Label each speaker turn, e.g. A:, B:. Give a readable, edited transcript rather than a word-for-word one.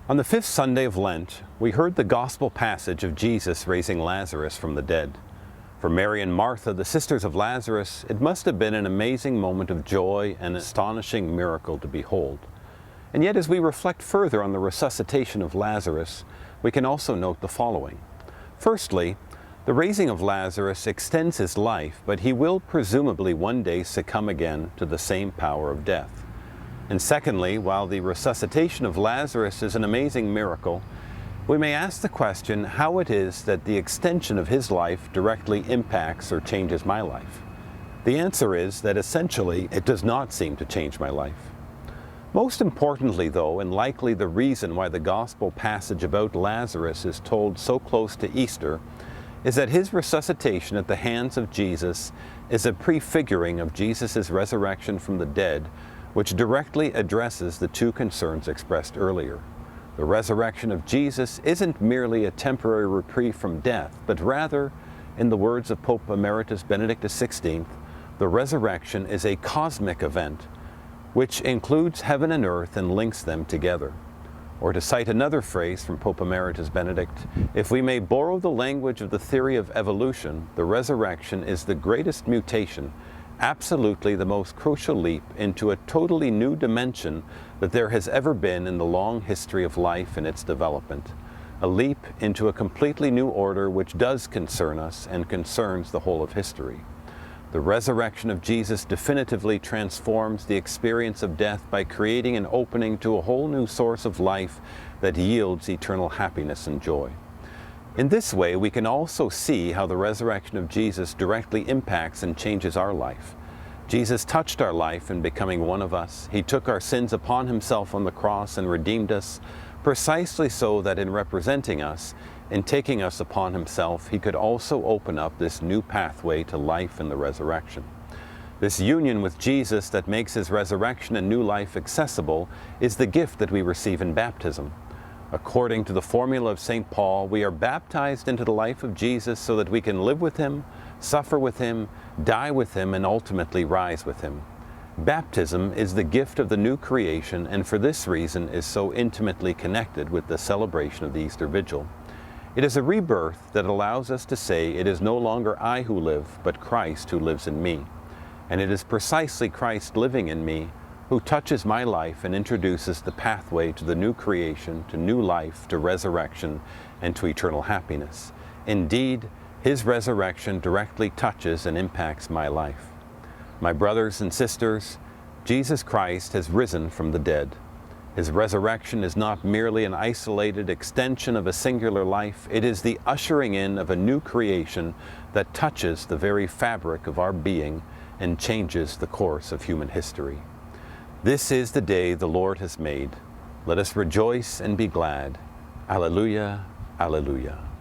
A: On the fifth Sunday of Lent, we heard the gospel passage of Jesus raising Lazarus from the dead. For Mary and Martha, the sisters of Lazarus, it must have been an amazing moment of joy and an astonishing miracle to behold. And yet, as we reflect further on the resuscitation of Lazarus, we can also note the following. Firstly, the raising of Lazarus extends his life, but he will presumably one day succumb again to the same power of death. And secondly, while the resuscitation of Lazarus is an amazing miracle, we may ask the question how it is that the extension of his life directly impacts or changes my life. The answer is that essentially it does not seem to change my life. Most importantly though, and likely the reason why the gospel passage about Lazarus is told so close to Easter, is that his resuscitation at the hands of Jesus is a prefiguring of Jesus' resurrection from the dead, which directly addresses the two concerns expressed earlier. The resurrection of Jesus isn't merely a temporary reprieve from death, but rather, in the words of Pope Emeritus Benedict XVI, the resurrection is a cosmic event which includes heaven and earth and links them together. Or to cite another phrase from Pope Emeritus Benedict, if we may borrow the language of the theory of evolution, the resurrection is the greatest mutation, absolutely the most crucial leap into a totally new dimension that there has ever been in the long history of life and its development. A leap into a completely new order which does concern us and concerns the whole of history. The resurrection of Jesus definitively transforms the experience of death by creating an opening to a whole new source of life that yields eternal happiness and joy. In this way, we can also see how the resurrection of Jesus directly impacts and changes our life. Jesus touched our life in becoming one of us. He took our sins upon himself on the cross and redeemed us, precisely so that in representing us, in taking us upon himself, he could also open up this new pathway to life in the resurrection. This union with Jesus that makes his resurrection and new life accessible is the gift that we receive in baptism. According to the formula of St. Paul, we are baptized into the life of Jesus so that we can live with him, suffer with him, die with him, and ultimately rise with him. Baptism is the gift of the new creation, and for this reason is so intimately connected with the celebration of the Easter Vigil. It is a rebirth that allows us to say, it is no longer I who live, but Christ who lives in me. And it is precisely Christ living in me who touches my life and introduces the pathway to the new creation, to new life, to resurrection, and to eternal happiness. Indeed, his resurrection directly touches and impacts my life. My brothers and sisters, Jesus Christ has risen from the dead. His resurrection is not merely an isolated extension of a singular life, it is the ushering in of a new creation that touches the very fabric of our being and changes the course of human history. This is the day the Lord has made. Let us rejoice and be glad. Alleluia, alleluia.